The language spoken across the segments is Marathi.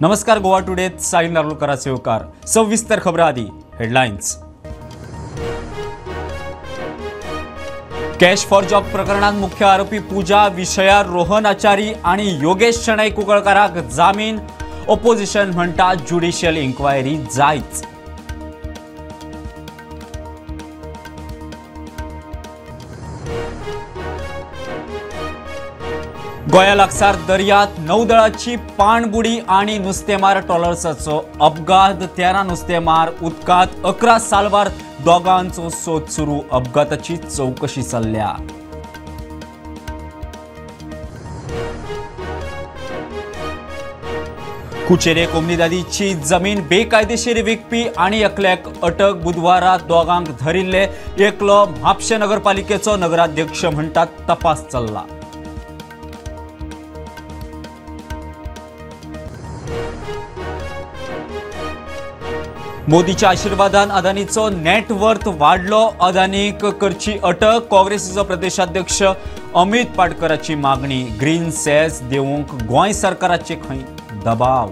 नमस्कार. गोवा टुडेत साई नार्वेकरांचे उपकार. सविस्तर खबरां आदी हेडलायन्स. कॅश फॉर जॉब प्रकरणात मुख्य आरोपी पूजा विषयार रोहन आचारी आणि योगेश शणै कुंकळकाराक जामीन. ऑपोजिशन म्हणटा ज्युडिशियल इन्क्वायरी जायच. गोंया लागसार दर्यांत नौदळाची पाणबुडी आणि नुस्तेमार ट्रॉलर्साचो अपघात. 13 नुस्तेमार उदकांत, 11 साल्वार दोगांचो सोद सुरू. अपघाताची चौकशी चल्ल्या. कुचेरे कोमनीदादीची जमीन बेकायदेशीर विकपी आणि एकल्याक अटक. बुधवारा दोगांक धरिल्ले. एकलो म्हापशें नगरपालिकेचो नगराध्यक्ष म्हणटात तपास चल्ला. मोदीच्या आशीर्वादान अदानीचो नेटवर्थ वाढलो. अदानीक करची अटक. काँग्रेसीचो प्रदेशाध्यक्ष अमित पाटकराची मागणी. ग्रीन सेस देवूंक गोंय सरकाराचे खंय दबाव.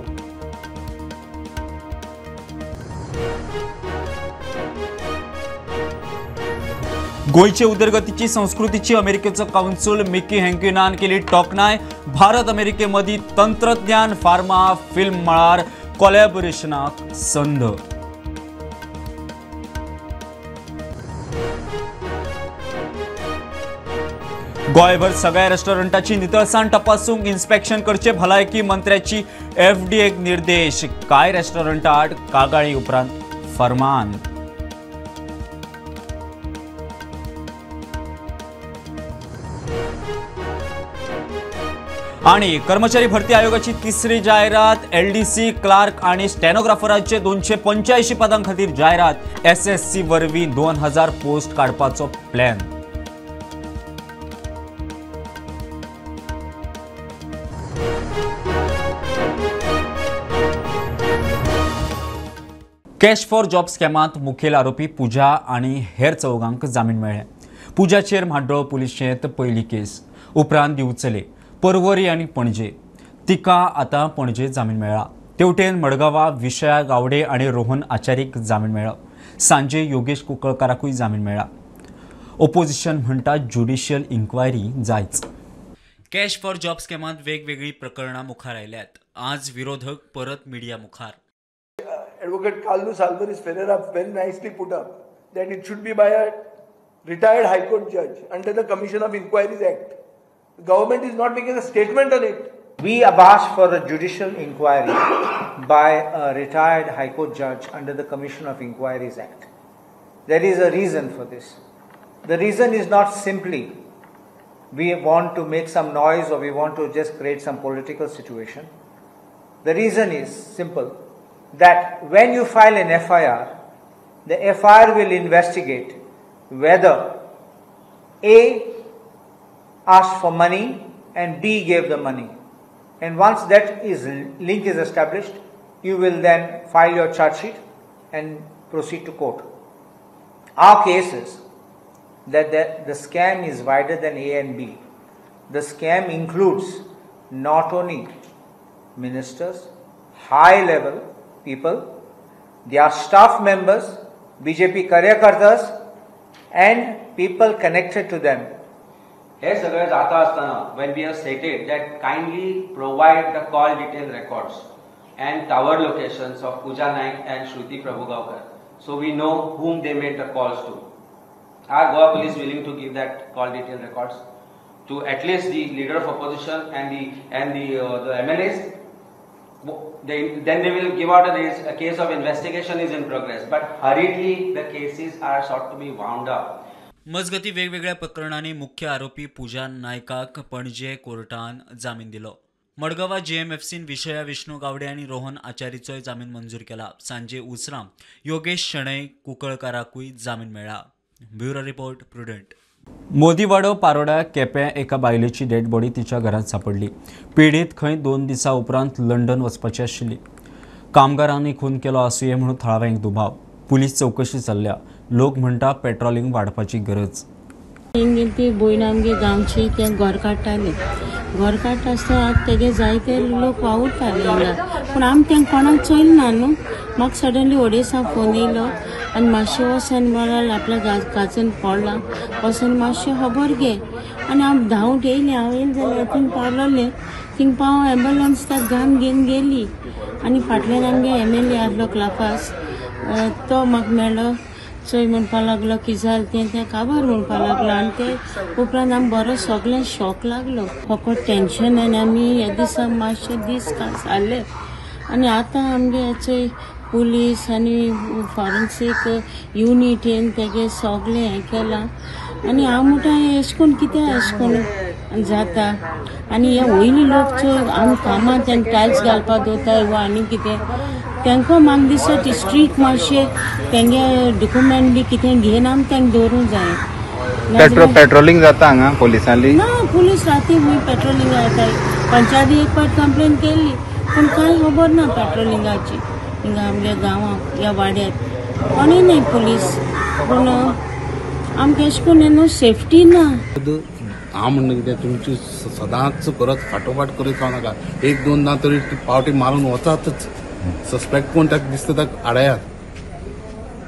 गोंयचे उदरगतीची संस्कृतीची अमेरिकेचो काउन्सिल मिकी हँक्युनान केली तोखणाय. भारत अमेरिके मदीं तंत्रज्ञान, फार्मा, फिल्म मळार कोलॅबोरेशनाक संद. गोंयभर सगळ्या रेस्टॉरंटाची नितळसाण तपासूंक इन्स्पेक्शन करचे भलायकी मंत्र्याची एफडीएक निर्देश. कांय रेस्टॉरंटांत कागाळी उपरांत फर्मान. आणि कर्मचारी भरती आयोगाची तिसरी जायरात. एलडीसी, क्लार्क आणि स्टेनोग्राफरांचे 285 पदां खातीर जायरात. एसएससी वरवीं 2000 पोस्ट काडपाचो प्लॅन. कॅश फॉर जॉब स्कॅमात मुखेल आरोपी पूजा आणि हेर चौगांक जामीन मेळ्ळे. पूजाचेर म्हाड्डोळ पुलिशेंत पयली केस. उपरांत दिवचले पर्वरी आणि पणजे. तिका आतां पणजे जामीन मेळ्ळा. तेवटेन मडगांवां विषया गावडे आणि रोहन आचारीक जामीन मेळ्ळो. सांजे योगेश कुंकळकाराकूय जामीन मेळ्ळा. ऑपोजिशन म्हणटा ज्युडिशियल इन्क्वायरी जायच. कॅश फॉर जॉब स्कॅमात वेगवेगळी प्रकरणां मुखार आयल्यात. आज विरोधक परत मिडिया मुखार. Advocate Carlos Alvarez Ferreira very nicely put up that it should be by a retired High Court judge under the Commission of Inquiries Act. The government is not making a statement on it. We have asked for a judicial inquiry by a retired High Court judge under the Commission of Inquiries Act. There is a reason for this. The reason is not simply we want to make some noise or we want to just create some political situation. The reason is simple. That when you file an FIR, the FIR will investigate whether A asked for money and B gave the money. And once that link is established, you will then file your charge sheet and proceed to court. Our case is that the scam is wider than A and B. The scam includes not only ministers, high level people, their staff members, BJP कार्यकर्त्यास and people connected to them. हे सगळे जाता असताना when we have stated that kindly provide the call detail records and tower locations of Pooja Naik and Shruti Prabhugaonkar, so we know whom they made the calls to. Are Goa police willing to give that call detail records to at least the leader of opposition and the MLAs? Then they will give out a case of investigation is in progress, but hurriedly the cases are sought to be wound up. मजगती वेगवेगळ्या प्रकरणांनी मुख्य आरोपी पूजा नायकाक पणजे कोर्टान जामीन दिलो. मडगांवां JMFCन विषया विष्णू गावडे आणि रोहन आचारीचोय जामीन मंजूर केला. सांजे उसरां योगेश शणै कुंकळकाराकूय जामीन मेळ्ळा. Bureau report Prudent. मोदीवाडो पारोड्या केप्यां एका बायलेची डेड बॉडी तिच्या घरात सापडली. पीडित खंय 2 दिसां उपरांत लंडन वचपाची आशिल्ली. कामगारांनी खून केलो आसुये म्हणून थळाव्यांक दुबाव. पुलीस चौकशी चल्ल्या. लोक म्हणटा पेट्रोलिंग वाडपाची गरज. तेंगेली ती भयण आमगे गांवची ते घर काडटाले. घर काडटा आसतना तेगे जायते लोक वावुरताले हिंगा, पूण आमी तेंका कोणाक चोयल ना न्हू. म्हाका सडनली ओडेसा फोन येयलो आनी मातशें वचून म्हळ्यार आपल्या काजन पडला, वचून मातशें खबर घे. आनी हांव धांवून येयलें. हांव येयलें जाल्यार थिंग पावलोलें. थिंग पावून एम्बुलन्स ताका घान घेवन गेली. आनी फाटल्यान आमगे MLA आहलो क्लाकास, तो म्हाका मेळ्ळो. चोय म्हणपा लागलो की जालें तें काबार म्हणपा लागलो. आनी ते उपरांत आमी बरो सगळें शॉक लागलो. फकत टेन्शन आनी आमी ह्या दिसा मातशे दीस कांसारले. आनी आतां आमगे चोय पुलीस आनी फॉरेन्सीक युनिटीन तेगे सगळें हें केलां. आनी हांव म्हणटा एशें कोन्न कित्या एशें कोन्न जाता. आनी हे वयली लोक चोय आमी कामां तेंका टायल्स घालपाक दोताय वा आनी कितें तेंका म्हाका दिसता ती स्ट्रीक मातशें तेंगे डॉक्युमेंट बी कितें घेवन आमी तेंका दवरूंक जाय. पेट्रोलिंग जाता हांगा पुलिसांनी? ना, पुलीस राती खूंय पेट्रोलिंग जाताय. पंचायती एक पाट कंप्लेन केल्ली पूण कांय खबर ना पेट्रोलिंगाची हिंगा आमच्या गांवांत ह्या वाड्यात कोणूय नाय पुलीस. पूण आमकां एशें कोन्न न्हू सेफ्टी ना. हांव म्हणटा कितें तुमची सदांच परत फाटोफाट करीत रावं नाका. एक दोनदां तरी पावटी मारून वचातच. सस्पेक्ट कोण ताका दिसता ताका आडायात.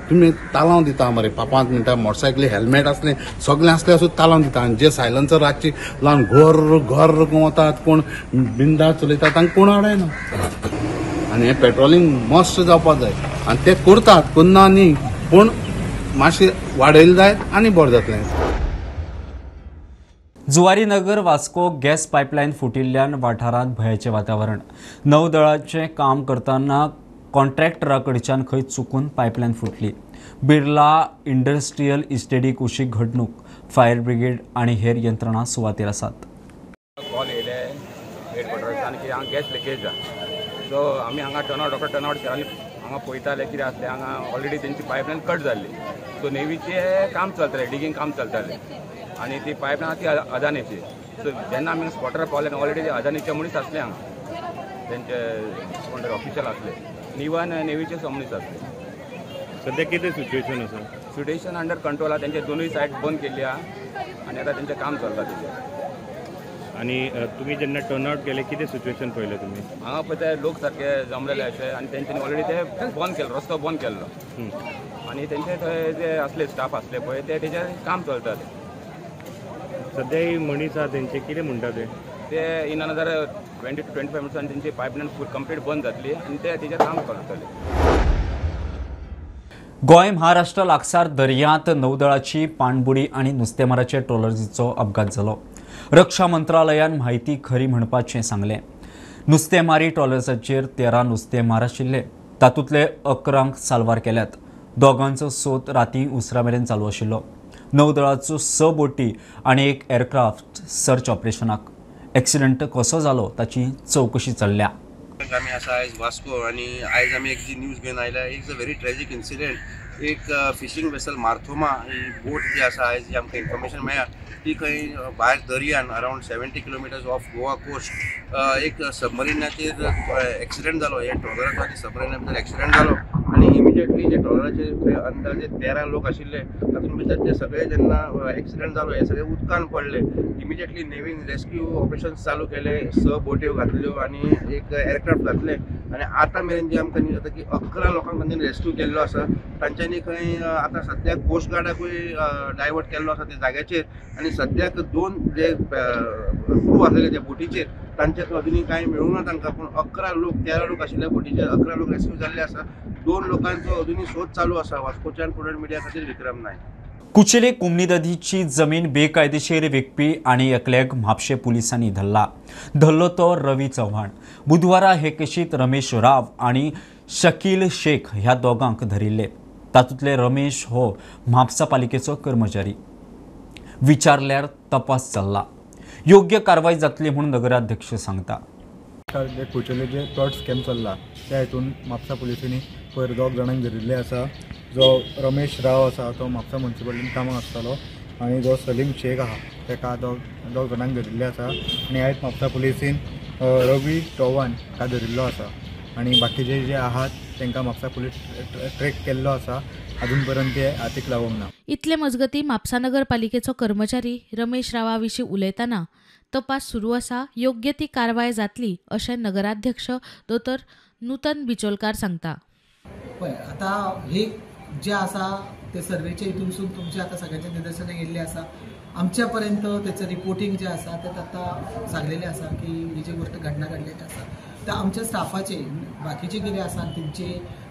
तुमी तालांव दिता मरे 5 मिनटां मोटरसायकली हेल्मेट असलें सगळें असलें असून तालांव दिता. आनी जे सायलन्सर रातची लावन घर वतात कोण बिंदास चलयता तांकां कोण आडायना. आनी हें पेट्रोलिंग मस्ट जावपाक जाय. आनी ते करतात, करना न्ही, पूण मातशें वाडयलें जायत आनी बरें जातलें. जुवारीनगर वास्को गॅस पायपलायन फुटिल्ल्यान वाठारांत भयाचें वातावरण. नौदळाचें काम करतना कॉन्ट्रॅक्टरा कडच्यान खंय चुकून पायपलायन फुटली. बिर्ला इंडस्ट्रियल इस्टेटीक अशी घडणूक. फायर ब्रिगेड आनी हेर यंत्रणा सुवातेर आसात. कॉल येयले हेडक्वॉर्टर्सान की हांगा गॅस लिकेज जा. सो आमी हांगा डॉक्टर टर्न आउट केला आनी हांगा पळयताले कितें आसलें. हांगा ऑलरेडी तेंची पायपलायन कट जाल्ली. सो नेवीचें काम चलतालें, डिगींग काम चलतालें आनी ती पायपलायन ती अदानीची. सो जेन्ना आमी स्पॉटार पावले ऑलरेडी ते अदानीचे मनीस आसले हांगा, तेंचे कोण ऑफिशियल आसले, इवन नेवीचे मनीस आसले. सध्या कितें सिच्युएशन आसा? सिच्युएशन अंडर कंट्रोल आहा. तेंचे दोनूय सायड बंद केल्ली आहा आनी आतां तेंचें काम चलता तेजेर. आनी तुमी जेन्ना टर्न आउट केले कितें सिच्युएशन पळयलें तुमी? हांगा पळय ते लोक सारके जमलेले अशे आनी तेंच्यांनी ऑलरेडी ते बंद केलो, रस्तो बंद केल्लो. आनी तेंचे थंय जे असले स्टाफ असले पळय ते तेजेर काम चलतालें. सध्या ही मनीस आहा तेंचे कितें म्हणटा ते इन अनदर 20 to 25 मिनिट्सान तेंची पायपलायन फूल कंप्लीट बंद जातली आनी ते तेजेर काम करतले. गोंय महाराष्ट्र लागसार दर्यांत नौदळाची पाणबुडी आनी नुस्तेमाराचे ट्रॉलर्सीचो अपघात जालो. रक्षा मंत्रालयान म्हायती खरी म्हणपाचें सांगलें. नुस्तेमारी ट्रॉलर्साचेर 13 नुस्तेमार आशिल्ले. तातूंतले 11 साल्वार केल्यात. दोगांचो सोद रातीं उसरा मेरेन चालू आशिल्लो. नौदळाच्यो 6 बोटी आनी एक एअरक्राफ्ट सर्च ऑपरेशनाक. एक्सिडंट कसो जालो ताची चवकशी चल्ल्या. आमी आसा आयज वास्को आनी आयज आमी एक जी न्यूज घेवन आयल्या. It's a very tragic incident. एक फिशींग वेसल मार्थोमा ही बोट जी आसा आयज जी आमकां इन्फॉर्मेशन मेळ्ळा ती खंय भायर दर्यान around 70 kilometres off Goa coast एक सबमरिनाचेर एक्सिडेंट जालो. हे ट्रॉलराचो आनी सबमरिना भितर एक्सिडेंट जालो आनी इमिजिएटली जे ट्रॉलराचे थंय अंदाजे 13 लोक आशिल्ले तातूंत भितर ते सगळे जेन्ना एक्सिडेंट जालो हे सगळे उदकान पडले. इमिजिएटली नेवीन रेस्क्यू ऑपरेशन्स चालू केले. 6 बोट्यो घातल्यो आनी एक एअरक्राफ्ट घातले आनी आतां मेरेन जे आमकां न्यूज जाता की 11 लोकांक तांच्यांनी रेस्क्यू केल्लो आसा. तांच्यांनी खंय आतां सद्याक कोस्ट गार्डाकूय डायवर्ट केल्लो आसा त्या जाग्याचेर आनी सद्याक 2 जे क्रू आसलेले त्या बोटीचेर तांचे अजुनूय कांय मेळूंक ना तांकां. पूण 11 लोक 13 लोक आशिल्ल्या बोटीचेर 11 लोक रेस्क्यू जाल्ले आसा. 2 लोकांचो अजुनूय सोद चालू आसा. वास्कोच्यान प्रुडंट मिडिया खातीर विक्रम नायक. कुचेले कुमनीददीची जमीन बेकायदेशीर विकपी आनी एकल्याक म्हापशे पुलिसांनी धरलो तो रवी चव्हाण. बुधवारा हे केशीत रमेश राव आनी शकील शेख ह्या दोगांक धरिल्ले. तातूंतले रमेश हो म्हापसा पालिकेचो कर्मचारी. विचारल्यार तपास चल्ला. योग्य कारवाय जातली म्हूण नगराध्यक्ष सांगता. कुचेले जे फ्रॉड स्कॅम चल्ला त्या हितून म्हापसा पुलिसांनी पयर 2 जाणांक धरिल्ले आसा. जो रमेश राव आसा तो म्हापसा म्युनिसिपालिटीन कामाक आसतालो आनी जो सलीम शेख आहा ताका 2 जाणांक धरिल्ले आसा. आनी आयज म्हापसा पुलिसीन रवी चव्हाण ह्या धरिल्लो आसा. आनी बाकीचे जे आहात तांकां म्हापसा पुलीस ट्रॅक केल्लो आसा अजून पर्यंत ते हातीक लागूंक ना. इतले मजगती म्हापसा नगरपालिकेचो कर्मचारी रमेश रावा विशीं उलयतना तपास सुरू आसा, योग्य ती कारवाय जातली अशें नगराध्यक्ष दोतोर नूतन बिचोलकार सांगता. पळय आतां हे जे आसा ते सर्वेचे हितूनसून तुमचे आतां सगळ्यांचे निदर्शनाक येयल्ले आसा. आमच्या पर्यंत त्याचं रिपोर्टिंग जे आसा ते आतां सांगलेलें आसा की ही जी गोष्ट घडना घडलेली आसा त्या आमच्या स्टाफाचे बाकीचे कितें आसा तेंचे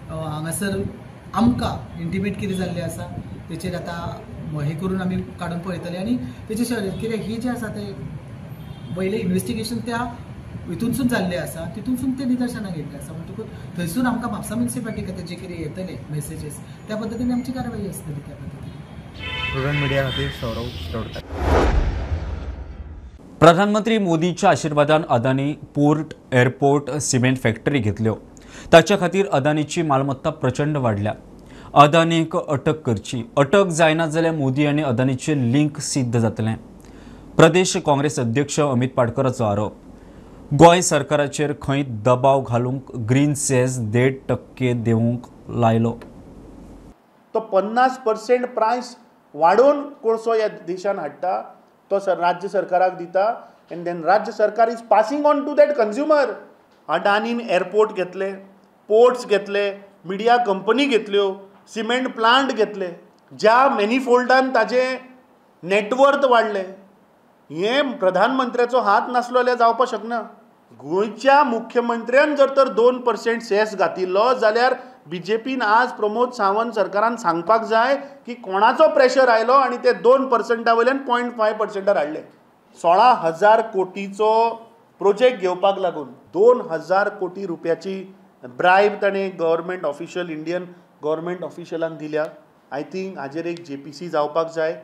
हांगासर आमकां इंटिमेट कितें जाल्लें आसा तेचेर आतां हे करून आमी काडून पळयतले आनी तेचे कितें ही जे आसा ते पयलें इन्व्हेस्टिगेशन त्या हितूनसून जाल्लें आसा तितूनसून ते निदर्शनाक येयल्लें आसा म्हणटकूच थंयसून आमकां म्हापसा म्युनिसिपालिटी खातीर जे कितें येतले मेसेजीस त्या पद्दतीन आमची कारवाई आसतली त्या पद्दतीन. स्टुडंट मिडिया खातीर सौरव चौडकार. प्रधानमंत्री मोदींच्या आशिर्वादान Adani port, airport, cement factory घेतल्यो. ताच्या खातीर अदानीची मालमत्ता प्रचंड वाडल्या. अदानीक अटक करची. अटक जायना जाल्यार मोदी आनी अदानीचे लिंक सिद्ध जातलें. प्रदेश काँग्रेस अध्यक्ष अमित पाटकराचो आरोप. गोंय सरकाराचेर खंय दबाव घालूंक ग्रीन सेस 1.5% दिवंक लायलो. तो 50% प्रायस वाडोवन कोळसो ह्या देशान हाडटा तो राज्य सरकाराक दिता एंड देन राज्य सरकार is passing on to that consumer. अडानीन एअरपोर्ट घेतले, पोर्ट्स घेतले, मिडिया कंपनी घेतल्यो, सिमेंट प्लांट घेतले, ज्या मॅनिफोल्डान ताजें नेटवर्थ वाडलें. हें प्रधानमंत्र्याचो हात नासलो जाल्यार जावपाक शकना. गोंयच्या मुख्यमंत्र्यान जर तर 2% सेस घातिल्लो जाल्यार बीजेपीन आज प्रमोद सावंत सरकारान सांगपाक जाय की कोणाचो प्रेशर आयलो आनी ते 2% वयल्यान 0.5% हाडले. 16,000 कोटीचो प्रोजेक्ट घेवपाक लागून 2,000 कोटी रुपयाची ब्रायब ताणें गव्हर्मेंट ऑफिशियल इंडियन गव्हर्मेंट ऑफिशियलांक दिल्या. आय थिंक हाजेर एक JPC जावपाक जाय,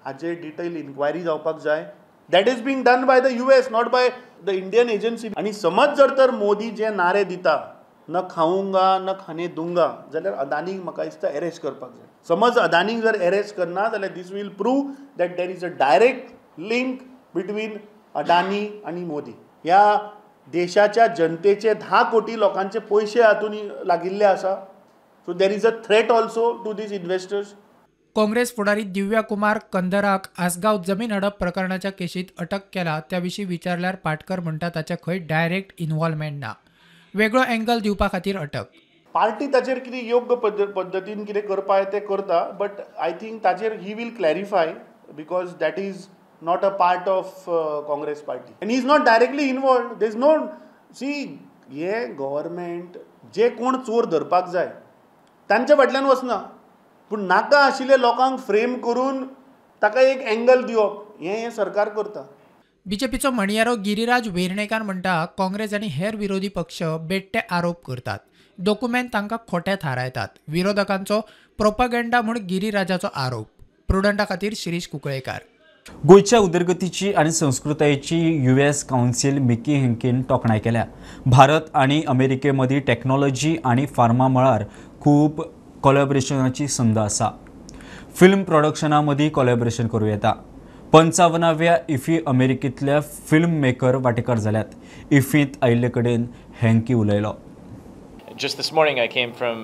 हाजेर डिटेल इन्क्वायरी जावपाक जाय. That is being done by the US, not by the Indian agency. आनी समज जर तर मोदी जे नारे दिता न खाऊंगा न खाने दूंगा जाल्यार अदानीक म्हाका दिसता अरेस्ट करपाक जाय. समज अदानीक जर अरेस्ट करना जाल्यार this will prove that there is a direct link between Adani आनी मोदी. ह्या देशाच्या जनतेचे 10 कोटी लोकांचे पयशे हातून लागिल्ले आसा. So there is a threat also to these investors. Congress फुडारी दिव्या कुमार कंदराक आसगांव जमीन हडप प्रकरणाच्या केशीत अटक केला त्याविशीं विचारल्यार पाटकर म्हणटा ताचे खंय डायरेक्ट इन्व्हॉल्वमेंट ना. वेगळो एंगल दिवपा खातीर अटक. पार्टी ताचेर कितें योग्य पद्दतीन कितें करपा जाय तें करता, बट आय थिंक ताचेर he will clarify because that is not a part of Congress party and he is not directly involved. There is no सी हे गव्हर्मेंट जे कोण चोर धरपाक जाय तांच्या फाटल्यान वचना, पूण नाका आशिल्ले लोकांक फ्रेम करून ताका एक एंगल दिवप हें सरकार करता. बीजेपीचो म्हणयारो गिरीराज वेर्णेकार म्हणटा काँग्रेस आनी हेर विरोधी पक्ष बेट्टे आरोप करतात, डॉक्युमेंट तांकां खोटे थारायतात. विरोधकांचो प्रोपागेंडा म्हूण गिरीराजाचो आरोप. प्रुडंटा खातीर शिरीष कुंकळेकार. गोंयच्या उदरगतीची आनी संस्कृतायेची US कावन्सील मिकी हेंकेन तोखणाय केल्या. भारत आनी अमेरिके मदीं टॅक्नॉलॉजी आनी फार्मा मळार खूब कोलॅबोरेशनाची संद आसा. फिल्म प्रोडक्शना मदीं कोलॅबोरेशन करूं येता. 55व्या इफी अमेरिकेंतल्या फिल्म मेकर वांटेकार जाल्यात. इफींत आयिल्ले कडेन हेंकी उलयलो. Just this morning I came from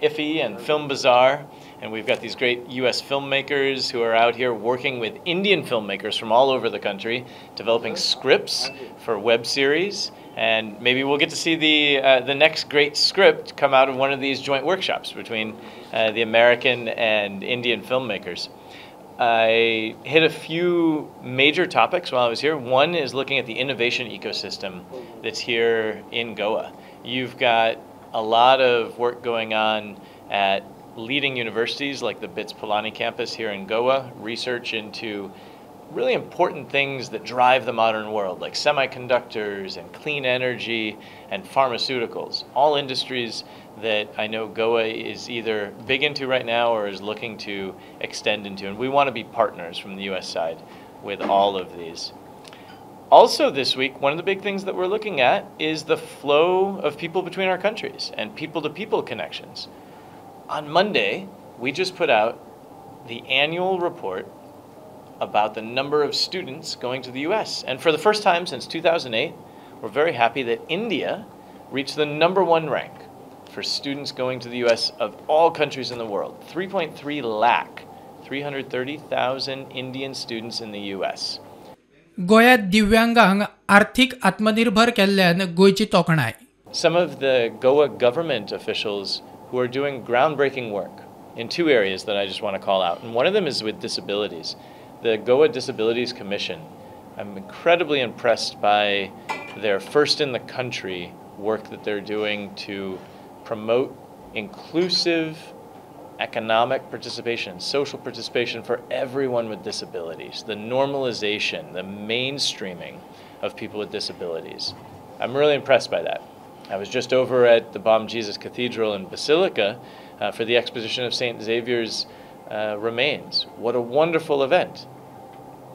IFFI and Film Bazaar, and we've got these great US filmmakers who are out here working with Indian filmmakers from all over the country, developing scripts for web series, and maybe we'll get to see the next great script come out of one of these joint workshops between the American and Indian filmmakers. I hit a few major topics while I was here. One is looking at the innovation ecosystem that's here in Goa. You've got a lot of work going on at leading universities like the BITS Pilani campus here in Goa, research into really important things that drive the modern world, like semiconductors and clean energy and pharmaceuticals, all industries that I know Goa is either big into right now or is looking to extend into, and we want to be partners from the US side with all of these. Also this week, one of the big things that we're looking at is the flow of people between our countries and people-to-people connections. On Monday, we just put out the annual report about the number of students going to the US. And for the first time since 2008, we're very happy that India reached the #1 rank for students going to the US of all countries in the world. 3.3 lakh, 330,000 Indian students in the US. गोंयांत दिव्यांगांक आर्थीक आत्मनिर्भर केल्ल्यान गोंयची तोखणाय. Some of the Goa government officials who are doing groundbreaking work in two areas that I just want to call out. And one of them is with disabilities. The Goa Disabilities Commission. I'm incredibly impressed by their first in the country work that they're doing to promote inclusive economic participation, social participation for everyone with disabilities, the normalization, the mainstreaming of people with disabilities. I'm really impressed by that. I was just over at the Bom Jesus Cathedral and Basilica for the exposition of St. Xavier's remains. What a wonderful event.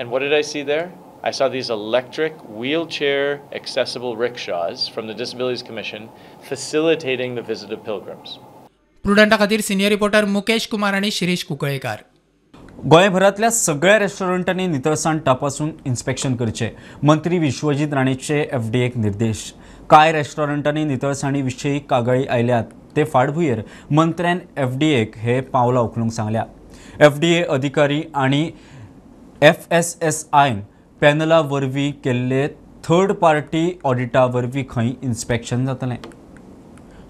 And what did I see there? I saw these electric wheelchair accessible rickshaws from the Disabilities Commission facilitating the visit of pilgrims. प्रुडंटा खातीर सिनियर रिपोर्टर मुकेश कुमार आणि शिरीष कुंकळेकार. गोंयभरातल्या सगळ्या रेस्टॉरंटांनी नितळसाण तपासून इन्स्पेक्शन करचे मंत्री विश्वजीत राणेचे एफडीएक निर्देश. कांय रेस्टॉरंटांनी नितळसाणी विशीं कागाळी आयल्यात ते फाटभुंयेर मंत्र्यान एफडीएक हे पावलां उखलूंक सांगल्या. एफडीए अधिकारी आनी FSSAयन पॅनला वरवीं केल्ले थर्ड पार्टी ऑडिटा वरवीं खंय इन्स्पेक्शन जातलें.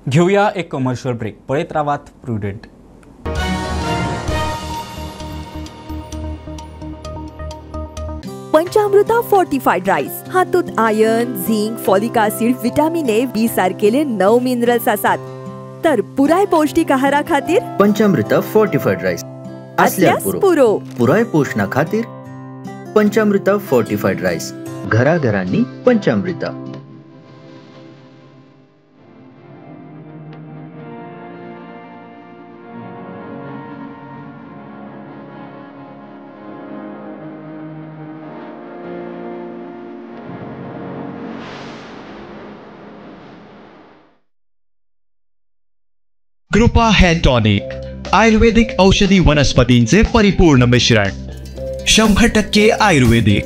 घेवया एक कमर्शियल ब्रेक. पळयत रावात प्रुडंट. पंचामृता फोर्टिफाईड राईस हातूंत iron, zinc, folic acid, vitamin A, B सारकेले 9 मिनरल्स आसात. तर पुराय पौष्टिक आहारा खातीर पंचामृता फोर्टिफाईड राईस असल्यास पुरो पुराय पोषणा खातीर पंचामृता फोर्टिफाईड राईस. घराघरांनी पंचामृता. कृपा हेअर टॉनिक आयुर्वेदिक औषधी वनस्पतींचे परिपूर्ण मिश्रण 100% आयुर्वेदिक.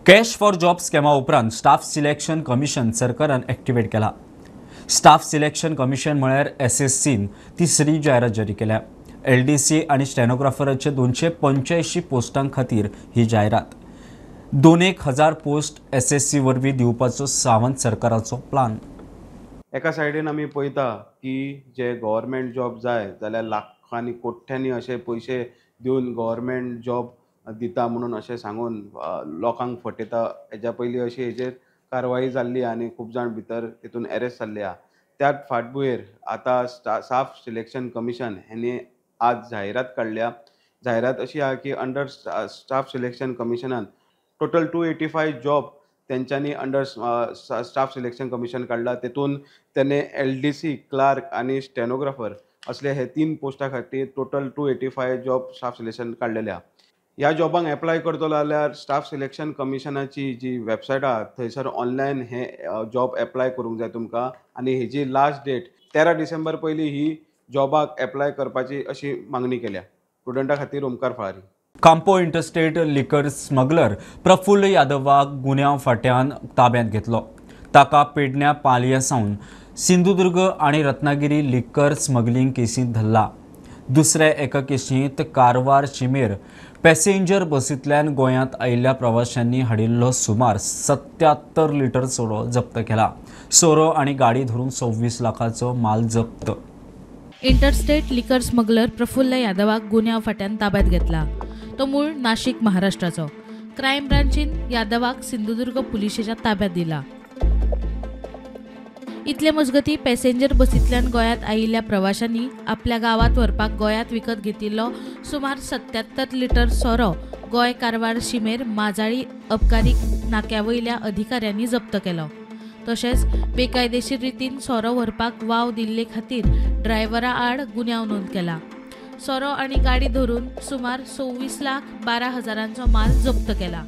कॅश फॉर जॉब स्कॅमा उपरांत स्टाफ सिलेक्शन कमिशन सरकारान एक्टिवेट केला. स्टाफ सिलेक्शन कमिशन म्हळ्यार SSCन तिसरी जायरात जारी केल्या. LDC आनी स्टेनोग्राफराचे 285 पोस्टां खातीर ही जायरात. 2,000 पोस्ट SSC वरवीं दिवपाचो सावंत सरकाराचो प्लान. एका सायडीन आमी पळयता की जे गव्हर्मेंट जॉब जाय जाल्यार लाखांनी कोट्यांनी अशे पयशे दिवन गव्हर्मेंट जॉब दिता म्हणून अशें सांगून लोकांक फटयता. हेज्या पयलीं अशी हेजेर कारवाई जाल्ली आनी खूब जाण भितर तितून एरेस्ट जाल्ले आहा. त्याच फाटभुंयेर आतां स्टाफ सिलेक्शन कमिशन हेणी आज जायरात काडल्या. जायरात अशी आहा की अंडर स्टाफ सिलेक्शन कमिशनान टोटल 285 जॉब तेंच्यांनी अंडर स्टाफ सिलेक्शन कमिशन काडला. तेतून तेणे LDC, क्लार्क आनी स्टेनोग्राफर असले हे 3 पोस्टा खातीर टोटल 285 जॉब स्टाफ सिलेक्शन काडलेले आहा. ह्या जॉबांक एप्लाय करतलो जाल्यार स्टाफ सिलेक्शन कमिशनाची जी वेबसायट आहा थंयसर ऑनलायन हे जॉब एप्लाय करूंक जाय तुमकां. आनी हेजी लास्ट डेट 13 डिसेंबर पयलीं ही जॉबाक एप्लाय करपाची अशी मागणी केल्या. स्टुडंटा खातीर ओमकार फळारी. कांपो इंटरस्टेट लिकर स्मगलर प्रफुल्ल यादवाक गुन्यांव फाट्यान ताब्यांत घेतलो. ताका पेडण्या पालये सावन सिंधुदुर्ग आनी रत्नागिरी लिकर स्मगलिंग केसींत धरला. दुसऱ्या एका केसींत कारवार शिमेर पॅसेंजर बसींतल्यान गोंयांत आयिल्ल्या प्रवाशांनी हाडिल्लो सुमार 77 लिटर सोरो जप्त केला. सोरो आनी गाडी धरून 26 लाखाचो माल जप्त. इंटरस्टेट लिकर स्मगलर प्रफुल्ल यादवाक गुन्यांव फाट्यान ताब्यांत घेतला. तो मूळ नाशिक, महाराष्ट्राचो. क्रायम ब्रांचीन यादवाक सिंधुदुर्ग पुलिशेच्या ताब्यांत दिला. इतले मजगती पॅसेंजर बसींतल्यान गोंयांत आयिल्ल्या प्रवाशांनी आपल्या गांवांत व्हरपाक गोंयांत विकत घेतिल्लो सुमार 77 लिटर सोरो गोंय कारवार शिमेर माजाळी अबकारी नाक्यावयल्या अधिकाऱ्यांनी जप्त केलो. तशेंच बेकायदेशीर रितीन सोरो व्हरपाक वाव दिल्ले खातीर ड्रायव्हरा आड गुन्यांव नोंद केला. सोरो आनी गाडी धरून सुमार 24,12,000 माल जप्त केला.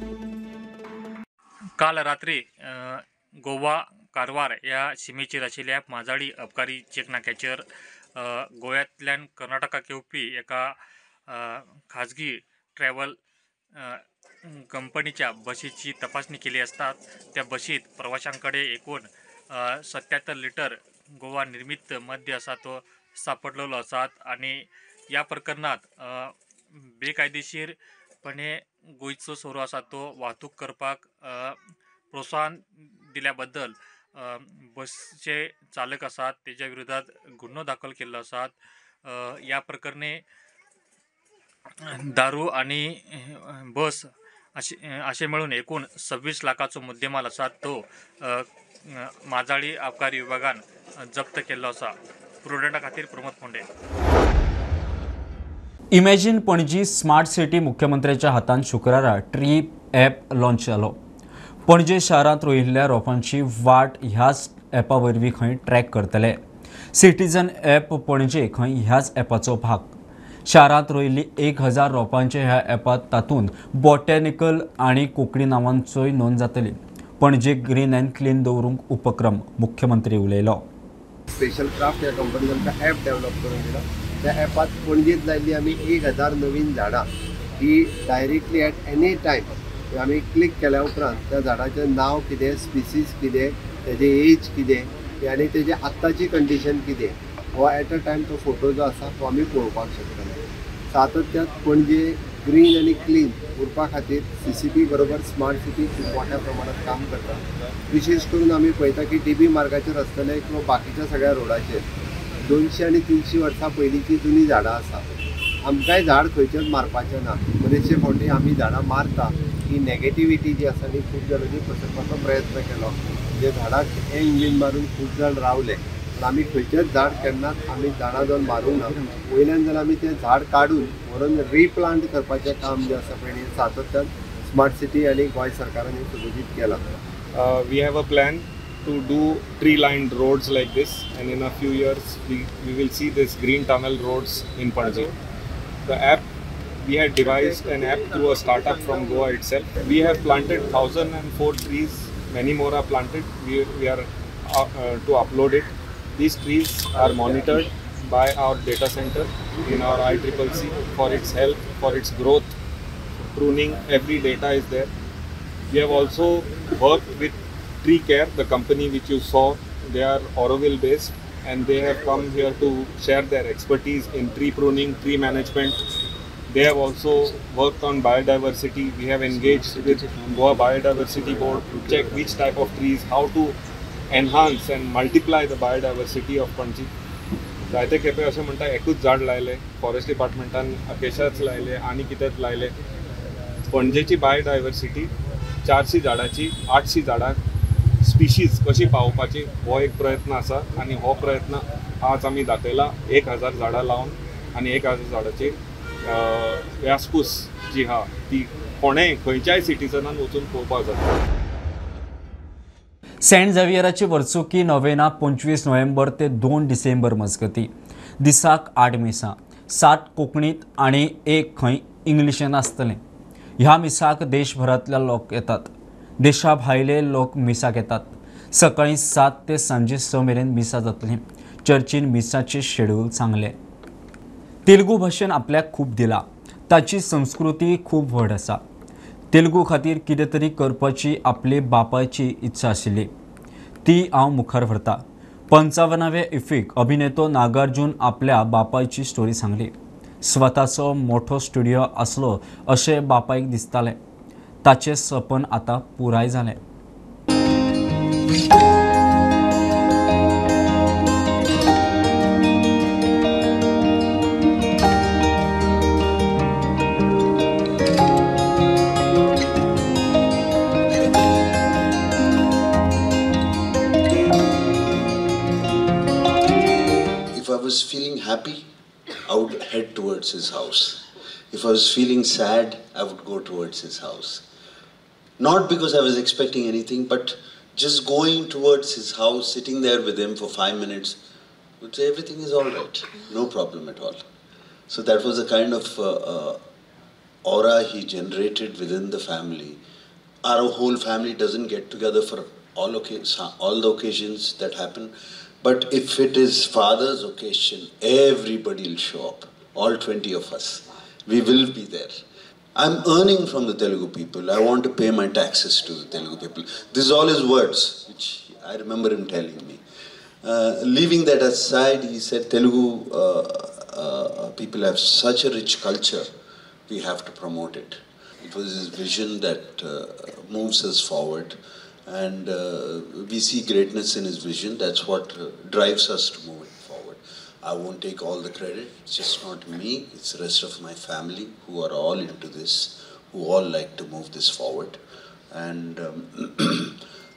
काल रात्री गोवा कारवार ह्या शिमेचेर आशिल्ल्या माजाळी अबकारी चेक नाक्याचेर गोंयांतल्यान कर्नाटकाक येवपी एका खाजगी ट्रॅव्हल कंपनीच्या बशीची तपासणी केली असता त्या बशीत प्रवाशांकडे एकूण 77 लिटर गोवा निर्मित मद्य असा तो सापडलेलो असतात आणि या प्रकरणात बेकायदेशीरपणे गोंयचो सोरो असा तो वाहतूक करपाक प्रोत्साहन दिल्याबद्दल बसचे चालक असतात त्याच्या विरोधात गुन्हो दाखल केल्लो असतात. या प्रकरणी दारू आणि बस असे मिळून एकूण 26 लाखाचो मुद्देमाल असा तो माजाळी आबकारी विभागान जप्त केल्लो असा. प्रुडंटा खातीर Pramod Phonde. Imagine Panaji smart city मुख्यमंत्र्याच्या हातान शुक्रारा ट्री ॲप लॉन्च जालो. पणजे शारांत रोयिल्ल्या रोपांची वाट ह्याच ॲपा वरवीं खंय ट्रॅक करतले. सिटीजन ॲप पणजे खंय ह्याच ॲपाचो भाग. शारांत रोयिल्ली 1000 रोपांचे ह्या ॲपात तातूंत बॉटॅनिकल आणि कोंकणी नांवांचोय नोंद जातली. पणजे ग्रीन अँड क्लीन दवरूंक उपक्रम मुख्यमंत्री उलयलो. स्पेशल क्राफ्ट ह्या कंपनीन आमकां ॲप डेव्हलप करून दिला. त्या ॲपात पणजेंत लायिल्ली आमी 1000 नवीन झाडां ही डायरेक्टली ॲट एनी टायम आमी क्लिक केल्या उपरांत त्या झाडाचें नांव कितें, स्पिसीस कितें, तेजें एज कितें आनी तेजें आत्ताची कंडिशन कितें हो ॲट अ टायम तो फोटो जो आसा तो आमी पळोवपाक शकतले. सातत्यात पणजे ग्रीन आनी क्लीन उरपा खातीर CCP बरोबर स्मार्ट सिटी खूब मोठ्या प्रमाणात काम करता. विशेष करून आमी पळयता की DB मार्गाचेर आसतले किंवा बाकीच्या सगळ्या रोडाचेर 200 आनी 300 वर्सां पयलींची जुनी झाडां आसा. आमकांय झाड खंयचेच मारपाचें ना. बरेचशे फावटी आमी झाडां मारता ही नॅगेटिविटी जी आसा ती खूब जाणांनी पसरपाचो प्रयत्न केलो. जे झाडाक एंग बीन मारून खूब जाण रावले. पण आमी खंयचेच झाड केन्नाच आमी झाडां जावन मारूंक ना. वयल्यान जाल्यार आमी तें झाड काडून व्हरून रिप्लांट करपाचें काम जें आसा पळय सातत्यान स्मार्ट सिटी आनी गोंय सरकारान सुरळीत केलां. We have a plan to do tree-lined roads like this, and in a few years we will see this green tunnel roads in Panaji. The app, we had devised an app through a startup from Goa itself. We have planted 1004 trees. Many more are planted. We are to upload it. These trees are monitored by our data center in our ICCC for its health, for its growth, pruning. Every data is there. We have also worked with Tree Care, the company which you saw. They are Auroville based, and they have come here to share their expertise in tree pruning, tree management. They have also worked on biodiversity. We have engaged with Goa Biodiversity Board to check which type of trees, how to enhance and multiply the biodiversity of Panaji. जायते खेपे अशें म्हणटा एकूच झाड लायलें, फॉरेस्ट डिपार्टमेंटान अकेशाच लायले आनी कितेंच लायले. पणजेची बायोडायवर्सिटी 400 झाडांची 800 झाडांक स्पिशीज कशी पावोवपाची हो एक प्रयत्न आसा आनी हो प्रयत्न आज आमी दाखयला. 1000 झाडां लावन आनी 1000 झाडांची व्यासपूस जी आहा ती कोणेय खंयच्याय सिटीजनान वचून पळोवपाक जाता. सेंट झेवियराची वर्सुकी नोवेना 25 नोव्हेंबर ते 2 डिसेंबर मजगती. दिसाक 8 मिसां, 7 कोंकणीत आनी 1 खंय इंग्लिशेन आसतलें. ह्या मिसाक देशभरांतले लोक येतात. देशा भायले लोक मिसाक येतात. सकाळीं 7 ते सांजे 6 मेरेन मिसा जातली. चर्चीन मिसाचें शेड्यूल सांगलें. तेलुगू भाशेन आपल्याक खूब दिला. ताची संस्कृती खूब व्हड आसा. तेलुगू खातीर कितें तरी करपाची आपली बापायची इत्सा आशिल्ली. ती हांव मुखार व्हरतां. 55वें इफ्फीक अभिनेतो नागार्जून आपल्या बापायची स्टोरी सांगली. स्वताचो मोठो स्टुडियो आसलो अशें बापायक दिसतालें. ताचें सपन आतां पुराय जालें. was feeling happy, I would head towards his house. If I was feeling sad, I would go towards his house. Not because I was expecting anything, but just going towards his house, sitting there with him for 5 minutes, would say everything is all right, no problem at all. So that was the kind of aura he generated within the family. Our whole family doesn't get together for all the occasions that happen. But if it is father's occasion, everybody will show up. All 20 of us. We will be there. I'm earning from the Telugu people. I want to pay my taxes to the Telugu people. This is all his words, which I remember him telling me. Leaving that aside, he said, Telugu people have such a rich culture, we have to promote it. It was his vision that moves us forward, and we see greatness in his vision. That's what drives us to move it forward. I won't take all the credit. It's just not me. It's the rest of my family who are all into this, who all like to move this forward. And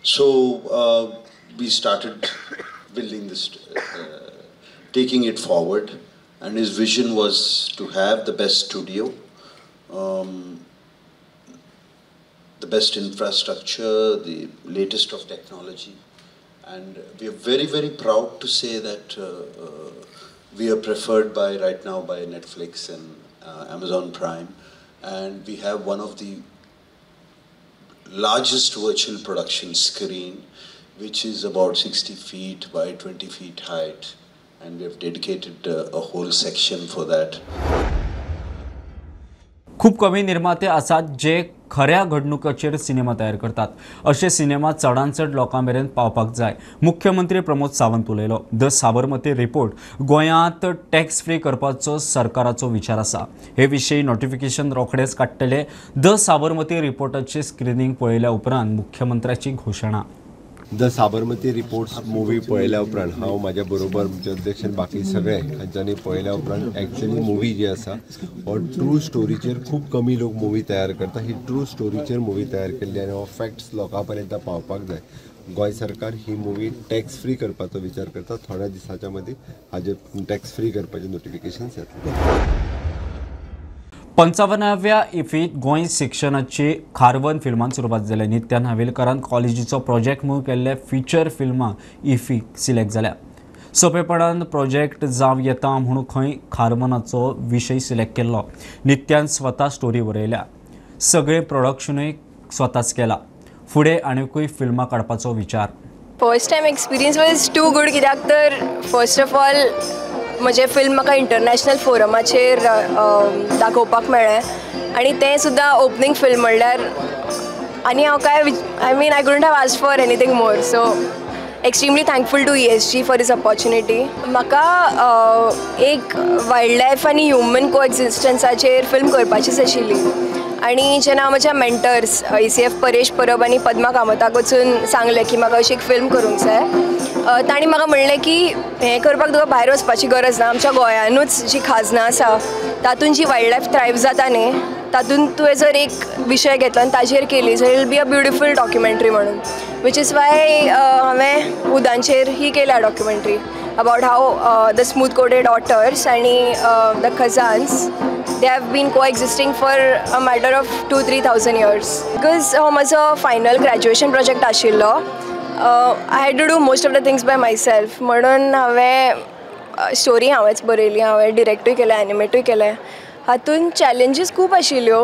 so we started building this, taking it forward. And his vision was to have the best studio, the best infrastructure, the latest of technology. And we are very, very proud to say that we are preferred by, right now, by Netflix and Amazon Prime. And we have one of the largest virtual production screen, which is about 60 feet by 20 feet height. And we have dedicated a whole section for that. खूप कमी निर्माते आसात जे खऱ्या घडणुकाचेर सिनेमा तयार करतात. अशे सिनेमा चडांत चड लोकांमेरेन पावपाक जाय. मुख्यमंत्री प्रमोद सावंत उलयलो. द साबरमती रिपोर्ट गोंयांत टॅक्स फ्री करपाचो सरकाराचो विचार आसा. हे विशयी नोटिफिकेशन रोखडेच काडटले. द साबरमती रिपोर्टाचे स्क्रीनिंग पळयल्या उपरांत मुख्यमंत्र्याची घोशणा. द साबरमती रिपोर्ट्स मुवी पळयल्या उपरांत हांव म्हाज्या बरोबर आमचे अध्यक्ष बाकी सगळे हांच्यांनी पळयल्या उपरांत एक्चुअली मुवी जी आसा हो ट्रू स्टोरीचेर खूब कमी लोक मुवी तयार करता. ही ट्रू स्टोरीचेर मुवी तयार केल्ली आनी हो फॅक्ट्स लोकां पर्यंत पावपाक जाय. गोंय सरकार ही मुवी टॅक्स फ्री करपाचो विचार करता. थोड्या दिसाच्या मदीं हाजे टॅक्स फ्री करपाचे नोटिफिकेशन्स येतले. 55व्या इफ्फीत गोंय शिक्षणाची खारवन फिल्मांत सुरवात जाल्या. नित्यान हावेलकारान कॉलेजीचो प्रोजेक्ट मूव केल्ले फीचर फिल्मां इफ्फीक सिलेक्ट जाल्या. सोंपेपणान प्रोजेक्ट जावं येता म्हणून खंय खारवनाचो विशय सिलेक्ट केल्लो. नित्यान स्वता स्टोरी बरयल्या. सगळें प्रोडक्शनूय स्वताच केला. फुडें आनीकूय फिल्मां काडपाचो विचार. First time experience was too good. कित्याक तर फर्स्ट ऑफ ऑल म्हजें फिल्म म्हाका इंटरनॅशनल फोरमाचेर दाखोवपाक मेळ्ळें आनी तें सुद्दां ओपनिंग फिल्म म्हणल्यार आनी हांव काय I couldn't have asked for anything more. So extremely thankful to ESG for this opportunity. म्हाका एक वायल्ड लायफ आनी ह्युमन को एक्झिस्टन्साचेर फिल्म करपाचीच आशिल्ली. आनी जेन्ना हांव म्हज्या मेंटर्स ECF परेश परब आनी पद्मा कामताक वचून सांगलें की म्हाका अशी एक फिल्म करूंक जाय, तांणी म्हाका म्हणलें की हें करपाक तुका भायर वचपाची गरज ना. आमच्या गोंयानूच जी खाजनां आसा तातूंत जी वायल्ड लायफ थ्रायव जाता न्ही तातूंत तुवें जर एक विशय घेतलो आनी ताजेर केली जाल्यार it will be a beautiful documentary म्हणून. वीच इज वाय हांवें उदांचेर ही केल्या documentary about how the smooth coated otters आनी the khazans they have been coexisting for a matter of 2-3,000 years. Because हो म्हजो फायनल ग्रॅज्युएशन प्रोजेक्ट आशिल्लो, I had to do most of the things by myself. म्हणून हांवें स्टोरी हांवेंच बरयली, हांवें डिरेक्टूय केलें, एनिमेटूय केलें. हातूंत चॅलेंजीस खूब आशिल्ल्यो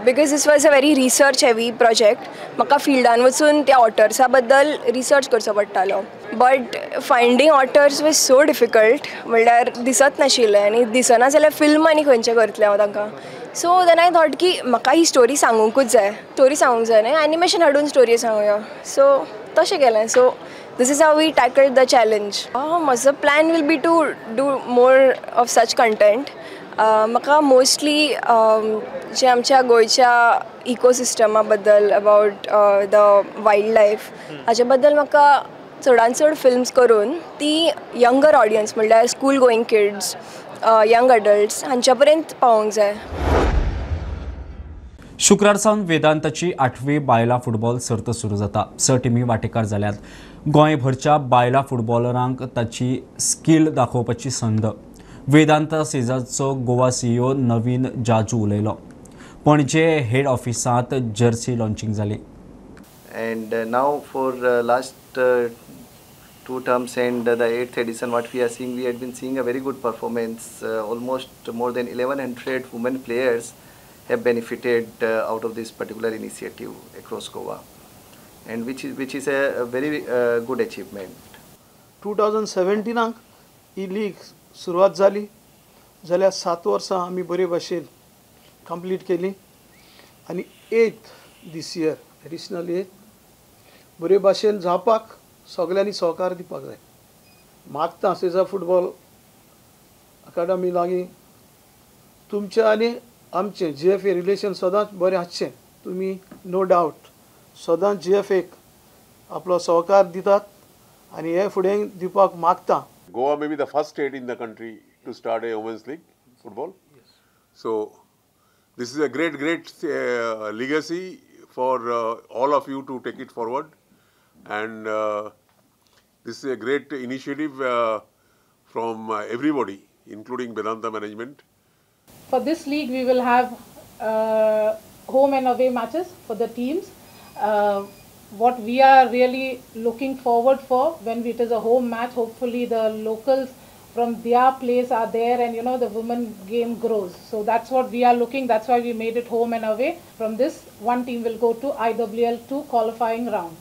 because this was a very research heavy project. म्हाका फिल्डान वचून त्या ऑटर्सा बद्दल रिसर्च करचो पडटालो. But finding otters was so difficult. म्हणल्यार दिसत नाशिल्लें आनी दिसना जाल्यार फिल्म आनी खंयचें करतलें हांव तांकां. सो देन आय थॉट की म्हाका ही स्टोरी सांगूंकूच जाय. स्टोरी सांगूंक जाय न्ही, एनिमेशन हाडून स्टोरी सांगुया. सो तशें केलें. So this is how we tackled the challenge. म्हजो plan will be to do more of such content. म्हाका मोस्टली जे आमच्या गोंयच्या इकोसिस्टमा बद्दल अबावट द वायल्ड लायफ हाचे बद्दल म्हाका चडांत चड फिल्म्स करून ती यंगर ऑडियन्स म्हणल्यार school going kids, young adults हांच्या पर्यंत पावोंक जाय. शुक्रार सावन वेदांताची 8वी बायलां फुटबॉल सर्त सुरू जाता. 6 टिमी वांटेकार जाल्यात. गोंयभरच्या बायलां फुटबॉलरांक ताची स्कील दाखोवपाची संद. वेदांता सेजाचो गोवा CEO नवीन जाजू उलयलो. पणजे हेड ऑफिसांत जर्सी लॉन्चिंग जाली. And now for last 2 terms and the 8th edition what we are seeing, we had been seeing a very good performance. Almost more than 1100 women players have benefited out of this particular initiative across Goa, and which is a very good achievement. 2017 he league सुरवात जाली जाल्यार 7 वर्सां आमी बरे भाशेन कंप्लीट केली. आनी 8th दीस इयर एडिशनल 8th बरे भाशेन जावपाक सगळ्यांनी सहकार दिवपाक जाय. मागता सेजा फुटबॉल अकाडमी लागीं तुमचे आनी आमचे GFA रिलेशन सदांच बरें आसचें. तुमी नो डावट सदांच GFAक आपलो सहकार दितात आनी हे फुडें दिवपाक मागता. Goa may be the first state in the country to start a women's league football. So this is a great legacy for all of you to take it forward, and this is a great initiative from everybody, including Vedanta management. For this league, we will have home and away matches for the teams. What we are really looking forward for when it is a home match, hopefully the locals from their place are there, and the women game grows. So that's what we are looking. That's why we made it home and away. From this, one team will go to IWL 2 qualifying round.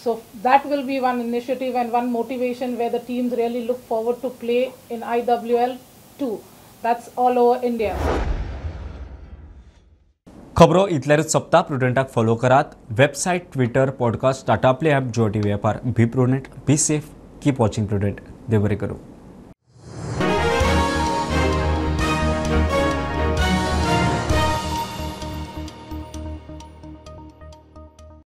So that will be one initiative and one motivation where the teams really look forward to play in IWL 2. That's all over India. खबरो इतल्यारूच सोंपता. प्रुडंटाक फॉलो करात. Website, twitter, podcast, Tata play app, Jio TV ॲपार. Be Prudent, be safe, keep watching Prudent. देव बरें करूं.